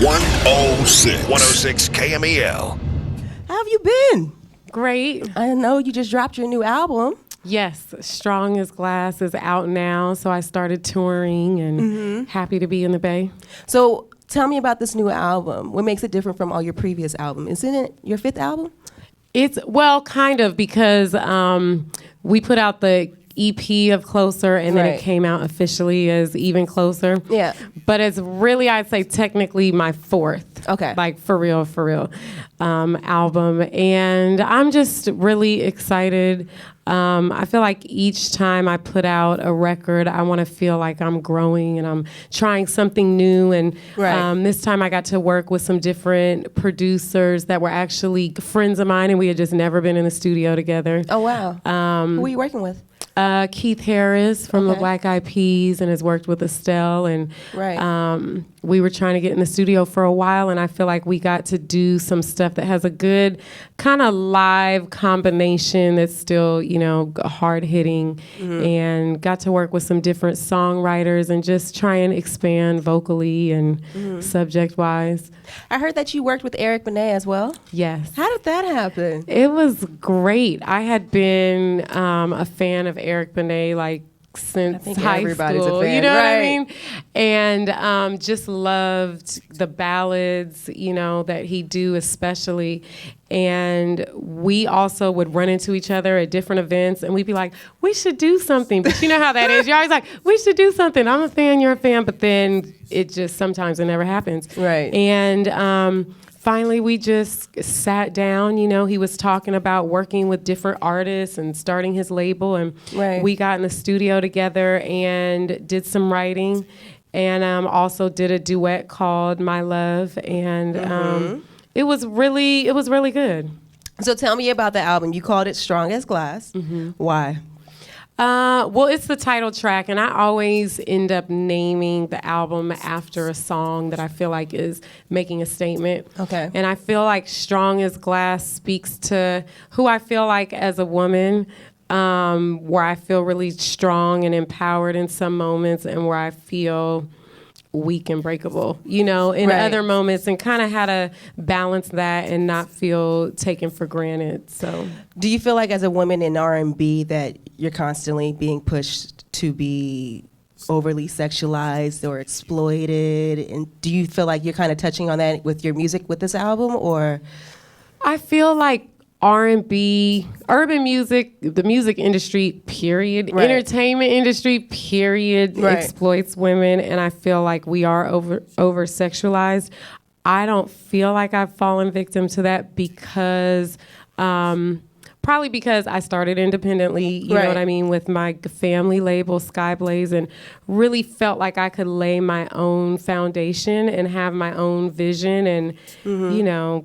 106 KMEL. How have you been? Great. I know you just dropped your new album. Yes, Strong as Glass is out now, so I started touring and happy to be in the Bay. So tell me about this new album. What makes it different from all your previous albums? Isn't it your fifth album? It's, well, kind of, because we put out the EP of Closer, and then it came out officially as Even Closer. Yeah. But it's really, I'd say, technically my fourth. Okay. Like, for real, album. And I'm just really excited. I feel like each time I put out a record, I want to feel like I'm growing and I'm trying something new. And this time I got to work with some different producers that were actually friends of mine, and we had just never been in the studio together. Oh, wow. Who were you working with? Keith Harris from the Black Eyed Peas, and has worked with Estelle, and we were trying to get in the studio for a while, and I feel like we got to do some stuff that has a good kind of live combination that's still, you know, hard hitting, and got to work with some different songwriters and just try and expand vocally and subject wise. I heard that you worked with Eric Benet as well. Yes. How did that happen? It was great. I had been a fan of Eric Benet like since high school, a fan. You know what I mean? And just loved the ballads, you know, that he do especially. And we also would run into each other at different events, and we'd be like, we should do something. But you know how that is. You're always like, we should do something. I'm a fan, you're a fan. But then it just, sometimes it never happens. Right. And finally, we just sat down. You know, he was talking about working with different artists and starting his label. And we got in the studio together and did some writing, and also did a duet called My Love. And it was really good. So tell me about the album. You called it Strong as Glass. Why? Well, it's the title track, and I always end up naming the album after a song that I feel like is making a statement. Okay. And I feel like Strong as Glass speaks to who I feel like as a woman, where I feel really strong and empowered in some moments, and where I feel weak and breakable, you know, in other moments, and kind of how to balance that and not feel taken for granted. So, do you feel like as a woman in R&B that you're constantly being pushed to be overly sexualized or exploited? And do you feel like you're kind of touching on that with your music with this album, or? I feel like R&B, urban music, the music industry, period, entertainment industry, period, exploits women, and I feel like we are over sexualized. I don't feel like I've fallen victim to that because, probably because I started independently, you know what I mean, with my family label, Skyblaze, and really felt like I could lay my own foundation and have my own vision, and, you know,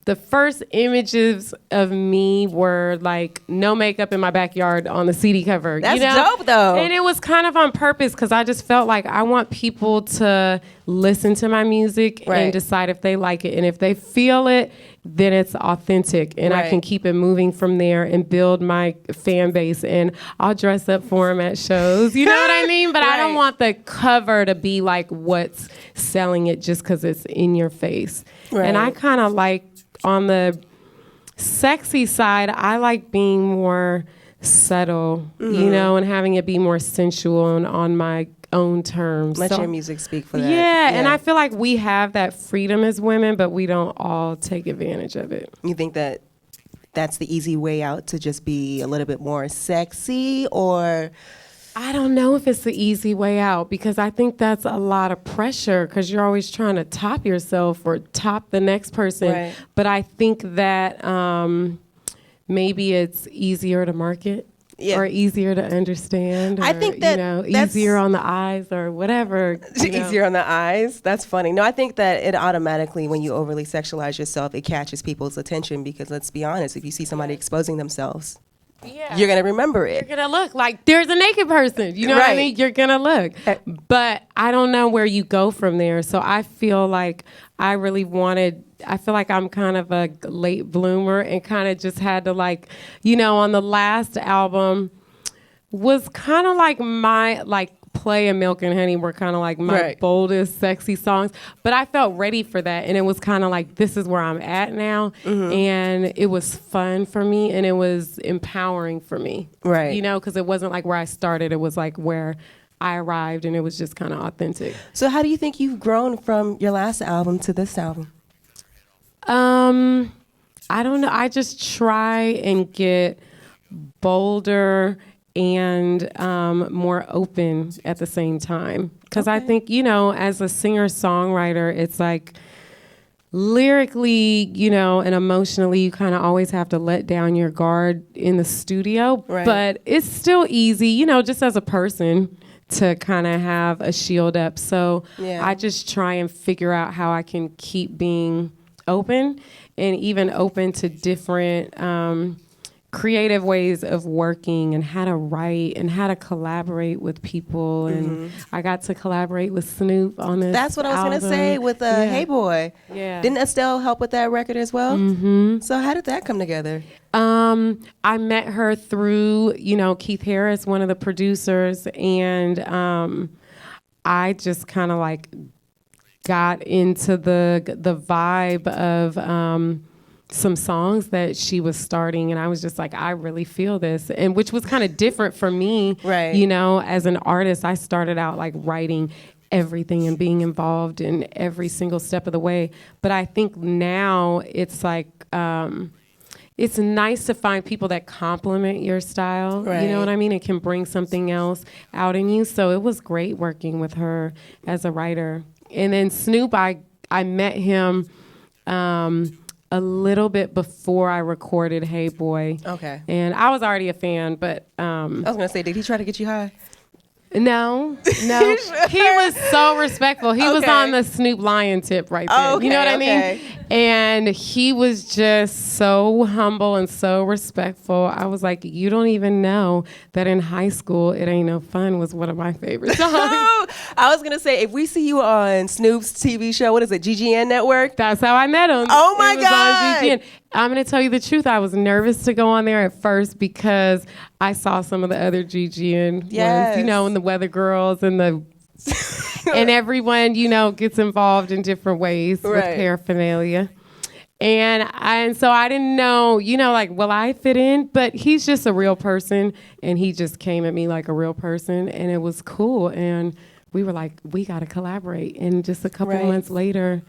the first images of me were like no makeup in my backyard on the CD cover. That's you know? dope, though. And it was kind of on purpose because I just felt like I want people to listen to my music and decide if they like it. And if they feel it, then it's authentic. And I can keep it moving from there and build my fan base. And I'll dress up for them at shows. You know what I mean? But I don't want the cover to be like what's selling it just because it's in your face. And I kind of like, on the sexy side, I like being more subtle, you know, and having it be more sensual and on my own terms. Let your music speak for that. Yeah, and I feel like we have that freedom as women, but we don't all take advantage of it. You think that that's the easy way out, to just be a little bit more sexy, or? I don't know if it's the easy way out, because I think that's a lot of pressure because you're always trying to top yourself or top the next person. But I think that maybe it's easier to market or easier to understand. Or, I think that, you know, easier on the eyes or whatever. Easier on the eyes? That's funny. No, I think that it automatically, when you overly sexualize yourself, it catches people's attention because, let's be honest, if you see somebody exposing themselves, you're going to remember it. You're going to look like there's a naked person. You know what I mean? You're going to look. But I don't know where you go from there. So I feel like I feel like I'm kind of a late bloomer and kind of just had to, like, you know, on the last album was kind of like my, like, Play and Milk and Honey were kind of like my boldest, sexy songs. But I felt ready for that. And it was kind of like, this is where I'm at now. And it was fun for me and it was empowering for me. Right. You know, because it wasn't like where I started. It was like where I arrived and it was just kind of authentic. So how do you think you've grown from your last album to this album? I don't know. I just try and get bolder and more open at the same time. Because I think, you know, as a singer-songwriter, it's like lyrically, you know, and emotionally, you kind of always have to let down your guard in the studio. Right. But it's still easy, you know, just as a person to kind of have a shield up. So I just try and figure out how I can keep being open and even open to different creative ways of working and how to write and how to collaborate with people. And I got to collaborate with Snoop on this. That's what I was going to say with Hey Boy. Yeah. Didn't Estelle help with that record as well? So how did that come together? I met her through, you know, Keith Harris, one of the producers, and I just kind of like got into the vibe of some songs that she was starting, and I was just like, I really feel this, and which was kind of different for me. Right. You know, as an artist, I started out like writing everything and being involved in every single step of the way. But I think now it's like, it's nice to find people that complement your style. Right. You know what I mean? It can bring something else out in you. So it was great working with her as a writer. And then Snoop, I met him a little bit before I recorded Hey Boy. Okay. And I was already a fan, but I was going to say, did he try to get you high? No. He was so respectful. He was on the Snoop Lion tip right there. Okay, you know what I mean? And he was just so humble and so respectful. I was like, you don't even know that in high school, It Ain't No Fun was one of my favorite songs. I was going to say, if we see you on Snoop's TV show, what is it, GGN Network? That's how I met him. Oh my It was God. on GGN. I'm going to tell you the truth. I was nervous to go on there at first because I saw some of the other GGN ones, you know, and the Weather Girls and the and everyone, you know, gets involved in different ways with paraphernalia. And so I didn't know, you know, like, will I fit in? But he's just a real person, and he just came at me like a real person, and it was cool. And we were like, we got to collaborate. And just a couple months later,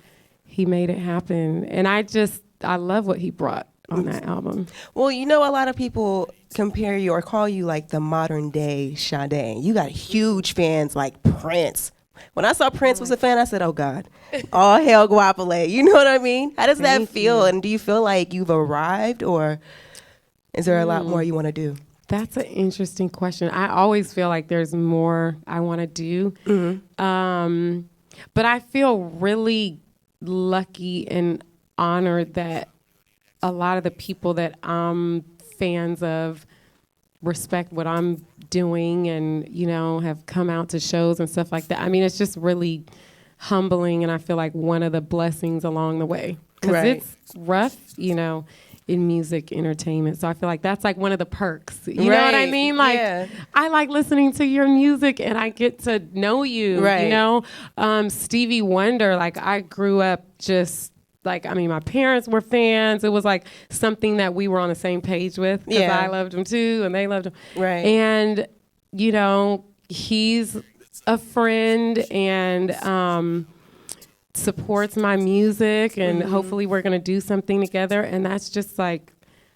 he made it happen. And I love what he brought on that album. Well, you know, a lot of people compare you or call you like the modern day Sade. You got huge fans like Prince. When I saw Prince was a fan, I said, oh God, all hail Goapele. You know what I mean? How does that feel? And do you feel like you've arrived, or is there a lot more you want to do? That's an interesting question. I always feel like there's more I want to do. But I feel really lucky and honored that a lot of the people that I'm fans of respect what I'm doing and, you know, have come out to shows and stuff like that. I mean, it's just really humbling, and I feel like one of the blessings along the way. Because it's rough, you know, in music entertainment. So I feel like that's like one of the perks. You know what I mean? Like, I like listening to your music and I get to know you, you know? Stevie Wonder, like I grew up just like, I mean, my parents were fans. It was like something that we were on the same page with because I loved him too and they loved him. Right. And, you know, he's a friend and supports my music, and hopefully we're going to do something together. And that's just like,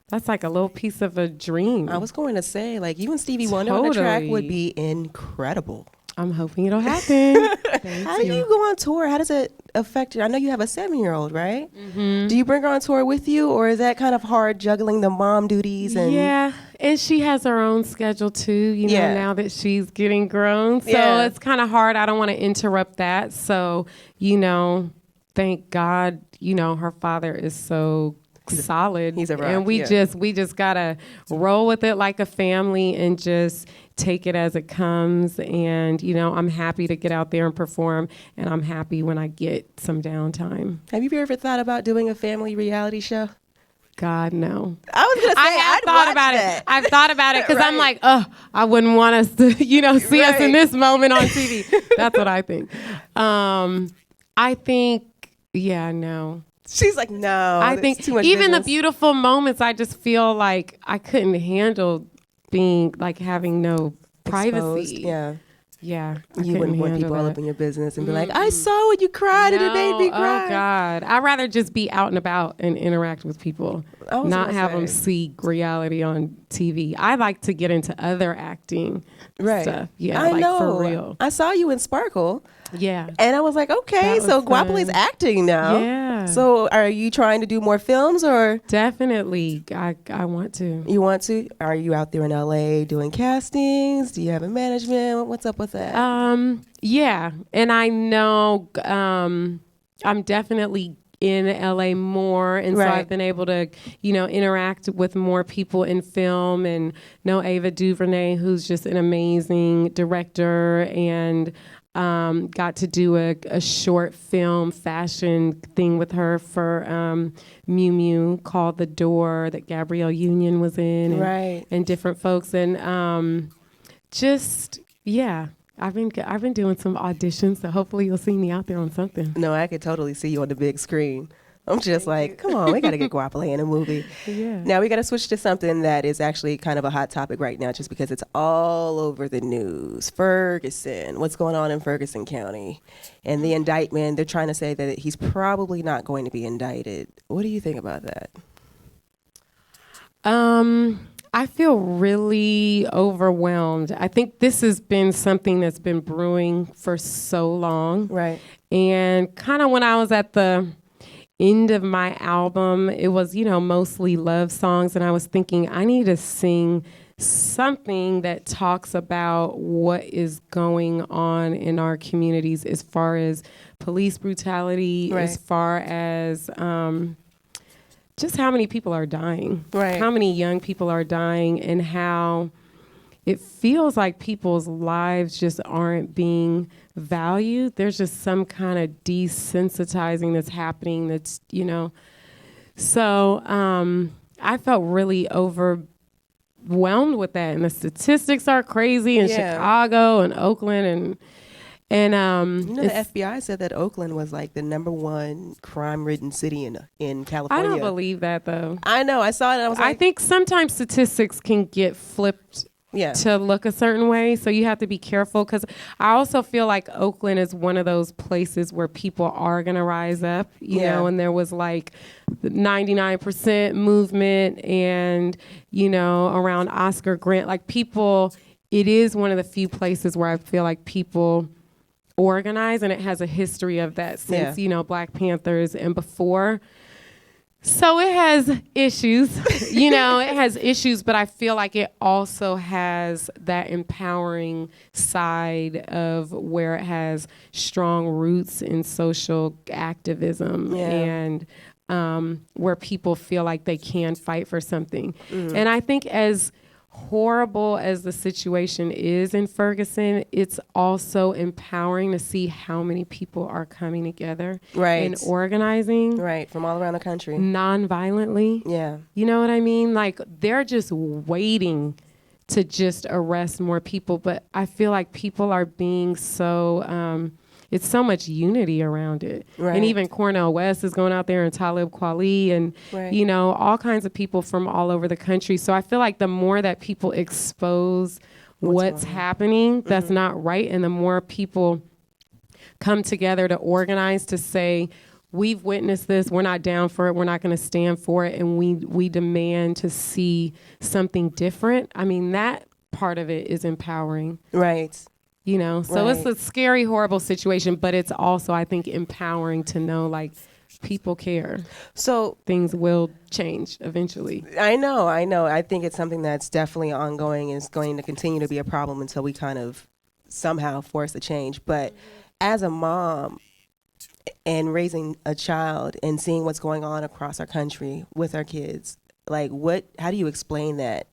that's like a little piece of a dream. I was going to say, like, you and Stevie Wonder on the track would be incredible. I'm hoping it'll happen. How do you go on tour? How does it affect you? I know you have a 7-year-old, right? Do you bring her on tour with you, or is that kind of hard juggling the mom duties? And yeah, and she has her own schedule too, you know, now that she's getting grown. So it's kind of hard. I don't want to interrupt that. So, you know, thank God, you know, her father is so solid. He's a rock, and we just gotta roll with it like a family and just take it as it comes. And you know, I'm happy to get out there and perform, and I'm happy when I get some downtime. Have you ever thought about doing a family reality show? God, no. I was gonna say I've thought about it. I've thought about it because I'm like, I wouldn't want us to, see us in this moment on TV. That's what I think. I think, no. She's like, no. I think too much even business. the beautiful moments, I just feel like I couldn't handle being like having no privacy. Exposed, yeah. I You wouldn't want people all that. up in your business and be like, I saw when you cried and it made me cry. Oh, God. I'd rather just be out and about and interact with people, not have them see reality on TV. I like to get into other acting stuff. Yeah, I know. For real. I saw you in Sparkle. Yeah. And I was like, okay, so Goapele's acting now. Yeah. So are you trying to do more films or? Definitely. I want to. You want to? Are you out there in LA doing castings? Do you have a management? What's up with that? Yeah. And I know I'm definitely in LA more. And so I've been able to, interact with more people in film and know Ava DuVernay, who's just an amazing director, and got to do a short film fashion thing with her for Miu Miu called The Door that Gabrielle Union was in, and different folks, and I've been doing some auditions, so hopefully you'll see me out there on something. No, I could totally see you on the big screen. I'm just like, come on, we got to get Goapele in a movie. Yeah. Now we got to switch to something that is actually kind of a hot topic right now just because it's all over the news. Ferguson, what's going on in Ferguson County? And the indictment, they're trying to say that he's probably not going to be indicted. What do you think about that? I feel really overwhelmed. I think this has been something that's been brewing for so long. Right. And kind of when I was at the end of my album, it was, mostly love songs. And I was thinking, I need to sing something that talks about what is going on in our communities as far as police brutality, as far as just how many people are dying, how many young people are dying, and how it feels like people's lives just aren't being valued. There's just some kind of desensitizing that's happening that's, So I felt really overwhelmed with that. And the statistics are crazy in Chicago and Oakland and the FBI said that Oakland was like the #1 crime-ridden city in California. I don't believe that though. I know. I saw it. And I was like, I think sometimes statistics can get flipped to look a certain way, so you have to be careful. Because I also feel like Oakland is one of those places where people are gonna rise up, you know. And there was like the 99% movement, and around Oscar Grant, like people. It is one of the few places where I feel like people organize, and it has a history of that since Black Panthers and before. So it has issues, it has issues, but I feel like it also has that empowering side of where it has strong roots in social activism and where people feel like they can fight for something. And I think as horrible as the situation is in Ferguson, it's also empowering to see how many people are coming together and organizing from all around the country non-violently. You know what I mean? Like they're just waiting to just arrest more people, but I feel like people are being so it's so much unity around it. And even Cornel West is going out there, and Talib Kweli, and all kinds of people from all over the country. So I feel like the more that people expose what's happening that's not right, and the more people come together to organize to say, we've witnessed this, we're not down for it, we're not going to stand for it, and we demand to see something different. I mean, that part of it is empowering. So it's a scary, horrible situation, but it's also, I think, empowering to know, like, people care. So things will change eventually. I know. I think it's something that's definitely ongoing and is going to continue to be a problem until we kind of somehow force a change. But as a mom and raising a child and seeing what's going on across our country with our kids, like how do you explain that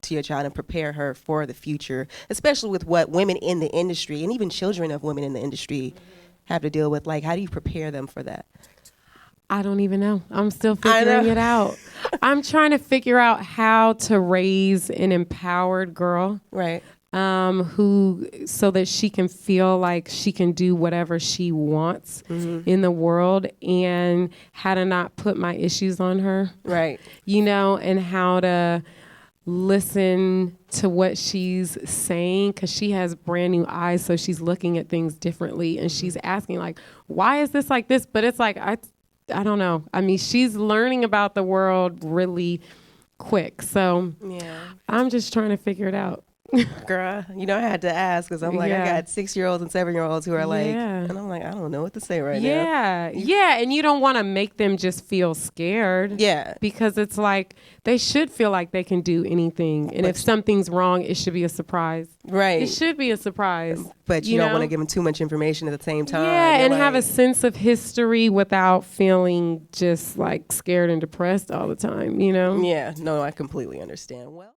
to your child and prepare her for the future, especially with what women in the industry and even children of women in the industry have to deal with? Like, how do you prepare them for that? I don't even know. I'm still figuring it out. I'm trying to figure out how to raise an empowered girl. Right. Who, so that she can feel like she can do whatever she wants in the world, and how to not put my issues on her. Right. You know, and how to listen to what she's saying, because she has brand new eyes, so she's looking at things differently, and she's asking like, why is this like this? But it's like, I don't know. I mean, she's learning about the world really quick, so I'm just trying to figure it out. Girl, you know, I had to ask because I'm like, I got 6-year-olds and 7-year-olds who are like, and I'm like, I don't know what to say right now. Yeah, and you don't want to make them just feel scared. Yeah. Because it's like, they should feel like they can do anything. And if something's wrong, it should be a surprise. Right. It should be a surprise. But you don't want to give them too much information at the same time. Yeah, and like, have a sense of history without feeling just like scared and depressed all the time, you know? Yeah, no, I completely understand. Well.